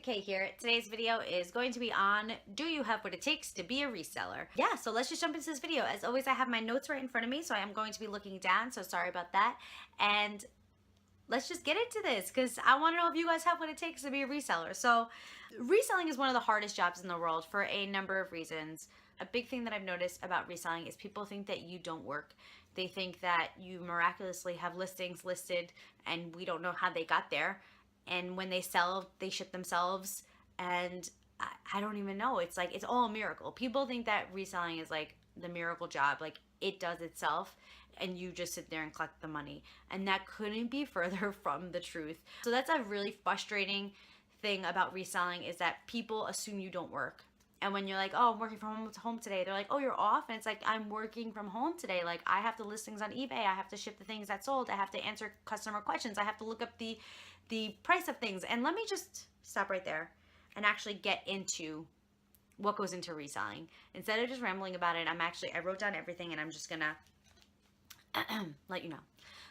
Kay here. Today's video is going to be on, do you have what it takes to be a reseller? Yeah, so let's just jump into this video. As always, I have my notes right in front of me, so I am going to be looking down, so sorry about that. And let's just get into this because I want to know if you guys have what it takes to be a reseller. So reselling is one of the hardest jobs in the world for a number of reasons. A big thing that I've noticed about reselling is people think that you don't work. They think that you miraculously have listings listed and we don't know how they got there. And when they sell, they ship themselves. And I don't even know. It's like, it's all a miracle. People think that reselling is like the miracle job. Like it does itself and you just sit there and collect the money. And that couldn't be further from the truth. So that's a really frustrating thing about reselling, is that people assume you don't work. And when you're like, oh, I'm working from home today, they're like, oh, you're off? And it's like, I'm working from home today. Like, I have the listings on eBay. I have to ship the things that sold. I have to answer customer questions. I have to look up the price of things. And let me just stop right there and actually get into what goes into reselling. Instead of just rambling about it, I wrote down everything and I'm just gonna let you know.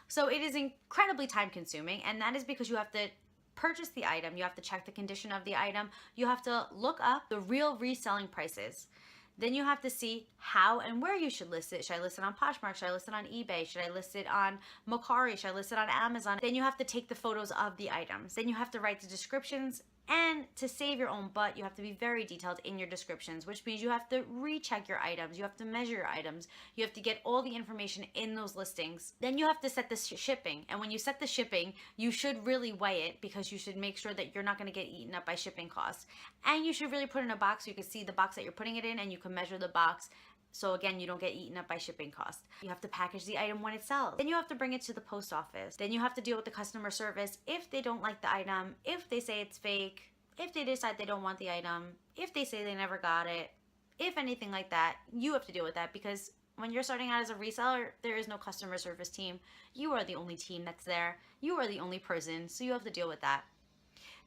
So it is incredibly time consuming, and that is because you have to purchase the item, you have to check the condition of the item, you have to look up the real reselling prices. Then you have to see how and where you should list it. Should I list it on Poshmark? Should I list it on eBay? Should I list it on Mercari? Should I list it on Amazon? Then you have to take the photos of the items. Then you have to write the descriptions. And to save your own butt, you have to be very detailed in your descriptions, which means you have to recheck your items. You have to measure your items. You have to get all the information in those listings. Then you have to set the shipping. And when you set the shipping, you should really weigh it, because you should make sure that you're not going to get eaten up by shipping costs. And you should really put it in a box so you can see the box that you're putting it in, and you can measure the box. So again, you don't get eaten up by shipping costs. You have to package the item when it sells. Then you have to bring it to the post office. Then you have to deal with the customer service if they don't like the item, if they say it's fake, if they decide they don't want the item, if they say they never got it, if anything like that. You have to deal with that, because when you're starting out as a reseller, there is no customer service team. You are the only team that's there. You are the only person, so you have to deal with that.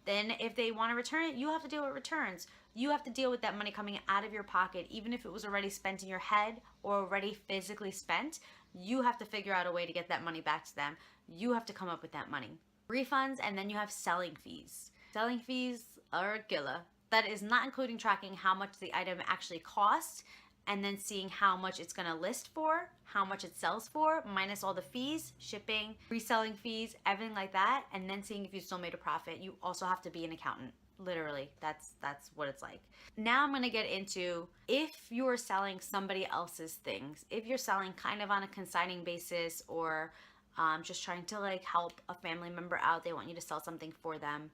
Then if they want to return it, you have to deal with returns. You have to deal with that money coming out of your pocket. Even if it was already spent in your head or already physically spent, you have to figure out a way to get that money back to them. You have to come up with that money. Refunds, and then you have selling fees. Selling fees are a killer. That is not including tracking how much the item actually costs, and then seeing how much it's gonna list for, how much it sells for, minus all the fees, shipping, reselling fees, everything like that, and then seeing if you still made a profit. You also have to be an accountant. Literally, that's what it's like. Now I'm gonna get into, if you're selling somebody else's things, if you're selling kind of on a consigning basis, or just trying to like help a family member out, they want you to sell something for them,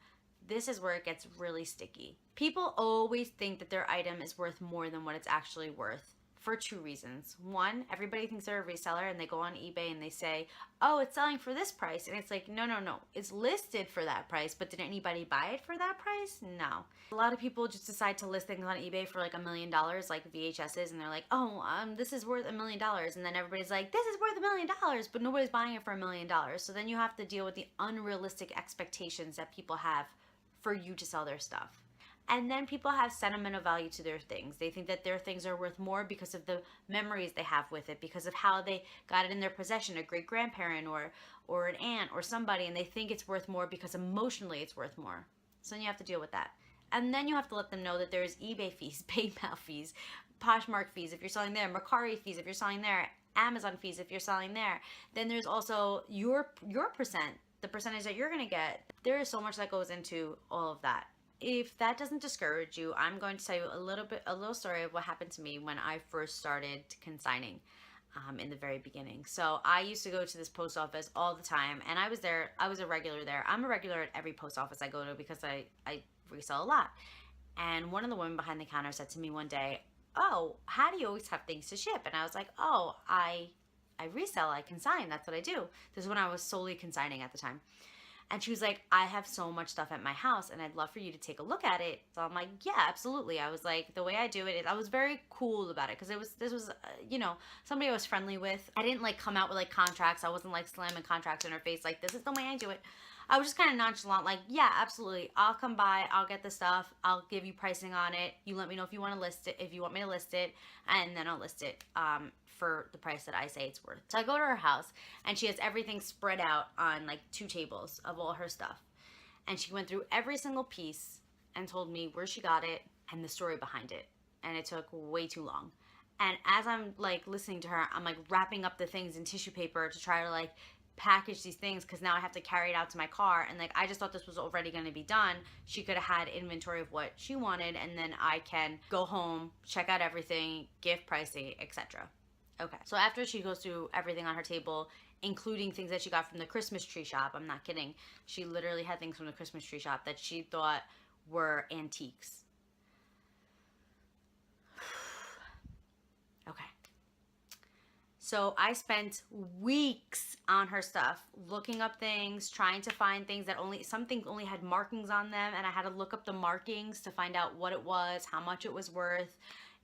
this is where it gets really sticky. People always think that their item is worth more than what it's actually worth, for two reasons. One, everybody thinks they're a reseller and they go on eBay and they say, oh, it's selling for this price. And it's like, no. It's listed for that price, but did anybody buy it for that price? No. A lot of people just decide to list things on eBay for like $1 million, like VHSs, and they're like, oh, this is worth $1 million. And then everybody's like, this is worth $1 million, but nobody's buying it for $1 million. So then you have to deal with the unrealistic expectations that people have for you to sell their stuff. And then people have sentimental value to their things. They think that their things are worth more because of the memories they have with it, because of how they got it in their possession, a great grandparent or an aunt or somebody, and they think it's worth more because emotionally it's worth more. So then you have to deal with that. And then you have to let them know that there's eBay fees, PayPal fees, Poshmark fees if you're selling there, Mercari fees if you're selling there, Amazon fees if you're selling there. Then there's also your percent, the percentage that you're gonna get. There is so much that goes into all of that. If that doesn't discourage you, I'm going to tell you a little story of what happened to me when I first started consigning in the very beginning. So I used to go to this post office all the time, and I was a regular there. I'm a regular at every post office I go to because I resell a lot. And one of the women behind the counter said to me one day, oh, how do you always have things to ship? And I was like, oh, I resell, I consign, that's what I do. This is when I was solely consigning at the time. And she was like, I have so much stuff at my house and I'd love for you to take a look at it. So I'm like, yeah, absolutely. I was like, the way I do it is, I was very cool about it, because this was somebody I was friendly with. I didn't like come out with like contracts. I wasn't like slamming contracts in her face like, this is the way I do it. I was just kind of nonchalant, like, yeah, absolutely. I'll come by, I'll get the stuff, I'll give you pricing on it. You let me know if you want to list it, if you want me to list it, and then I'll list it for the price that I say it's worth. So I go to her house, and she has everything spread out on like 2 tables of all her stuff. And she went through every single piece and told me where she got it and the story behind it. And it took way too long. And as I'm like listening to her, I'm like wrapping up the things in tissue paper to try to like package these things because now I have to carry it out to my car. And like I just thought this was already going to be done. She could have had inventory of what she wanted, and then I can go home, check out everything, gift pricing, etc. Okay, so after she goes through everything on her table, including things that she got from the Christmas tree shop, I'm not kidding, she literally had things from the Christmas tree shop that she thought were antiques. Okay. So I spent weeks on her stuff, looking up things, trying to find things that some things only had markings on them, and I had to look up the markings to find out what it was, how much it was worth.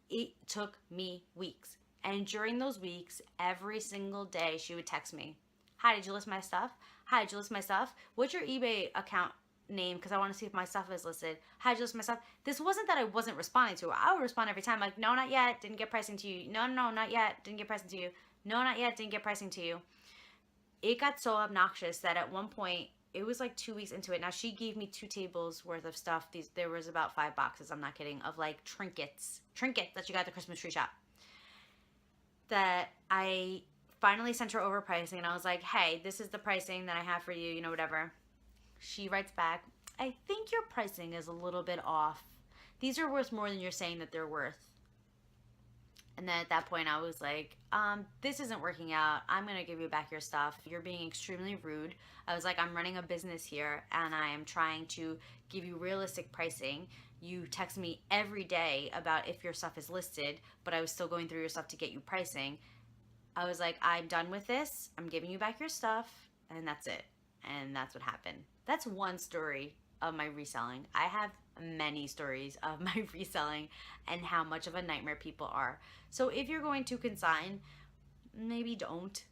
It took me weeks. And during those weeks, every single day she would text me, "Hi, did you list my stuff? Hi, did you list my stuff? What's your eBay account name? Because I want to see if my stuff is listed. Hi, did you list my stuff?" This wasn't that I wasn't responding to her. I would respond every time, like, "No, not yet. Didn't get pricing to you. No, not yet. Didn't get pricing to you. No, not yet. Didn't get pricing to you." It got so obnoxious that at one point, it was like 2 weeks into it. Now, she gave me 2 tables worth of stuff. There was about 5 boxes, I'm not kidding, of like trinkets that you got at the Christmas tree shop. That I finally sent her over pricing, and I was like, "Hey, this is the pricing that I have for you, whatever." She writes back, "I think your pricing is a little bit off. These are worth more than you're saying that they're worth." And then at that point I was like, this isn't working out. I'm going to give you back your stuff. You're being extremely rude. I was like, I'm running a business here and I am trying to give you realistic pricing. You text me every day about if your stuff is listed, but I was still going through your stuff to get you pricing. I was like, I'm done with this. I'm giving you back your stuff, and that's it. And that's what happened. That's one story of my reselling. I have many stories of my reselling and how much of a nightmare people are. So if you're going to consign, maybe don't.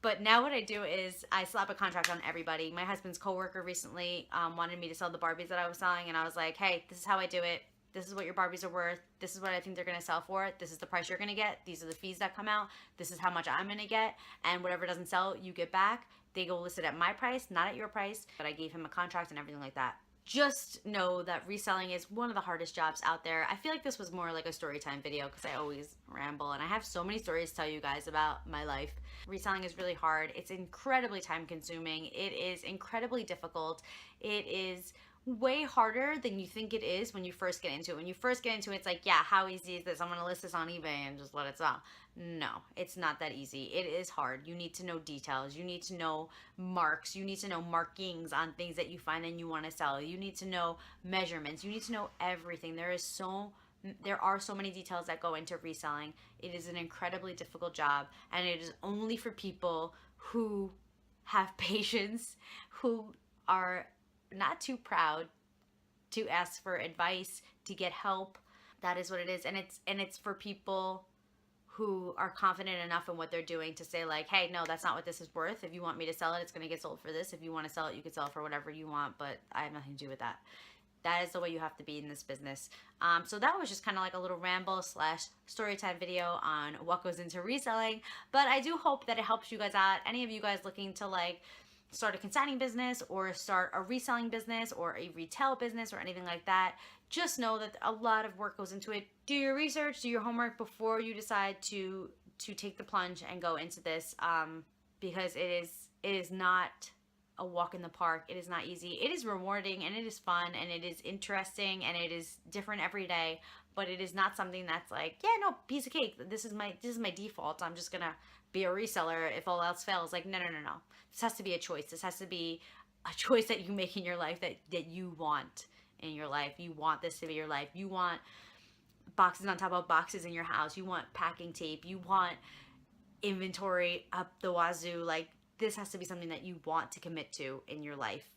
But now what I do is I slap a contract on everybody. My husband's coworker recently wanted me to sell the Barbies that I was selling, and I was like, "Hey, this is how I do it. This is what your Barbies are worth. This is what I think they're going to sell for. This is the price you're going to get. These are the fees that come out. This is how much I'm going to get. And whatever doesn't sell, you get back. They go listed at my price, not at your price." But I gave him a contract and everything like that. Just know that reselling is one of the hardest jobs out there. I feel like this was more like a story time video because I always ramble and I have so many stories to tell you guys about my life. Reselling is really hard. It's incredibly time consuming. It is incredibly difficult. It is way harder than you think it is when you first get into it. When you first get into it, it's like, yeah, how easy is this? I'm going to list this on eBay and just let it sell. No, it's not that easy. It is hard. You need to know details. You need to know marks. You need to know markings on things that you find and you want to sell. You need to know measurements. You need to know everything. There are so many details that go into reselling. It is an incredibly difficult job, and it is only for people who have patience, who are not too proud to ask for advice, to get help. That is what it is. And it's for people who are confident enough in what they're doing to say like, "Hey, no, that's not what this is worth. If you want me to sell it, it's going to get sold for this. If you want to sell it, you can sell it for whatever you want, but I have nothing to do with that." That is the way you have to be in this business. So that was just kind of like a little ramble / story time video on what goes into reselling. But I do hope that it helps you guys out. Any of you guys looking to like start a consigning business or start a reselling business or a retail business or anything like that, just know that a lot of work goes into it. Do your research, do your homework before you decide to take the plunge and go into this, because it is not a walk in the park. It is not easy. It is rewarding and it is fun and it is interesting and it is different every day, but it is not something that's like, yeah, no, piece of cake. This is my default. I'm just gonna be a reseller if all else fails. Like, no. This has to be a choice. This has to be a choice that you make in your life that you want in your life. You want this to be your life. You want boxes on top of boxes in your house. You want packing tape. You want inventory up the wazoo. Like, this has to be something that you want to commit to in your life.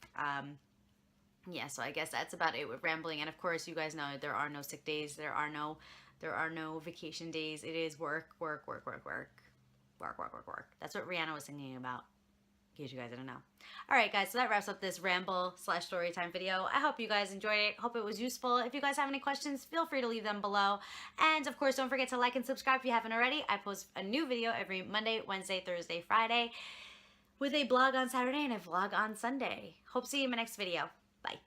Yeah, so I guess that's about it with rambling. And of course, you guys know there are no sick days. There are no vacation days. It is work. That's what Rihanna was singing about, in case you guys didn't know. All right, guys, so that wraps up this ramble / story time video. I hope you guys enjoyed it. Hope it was useful. If you guys have any questions, feel free to leave them below. And of course, don't forget to like and subscribe if you haven't already. I post a new video every Monday, Wednesday, Thursday, Friday, with a blog on Saturday and a vlog on Sunday. Hope to see you in my next video. Bye.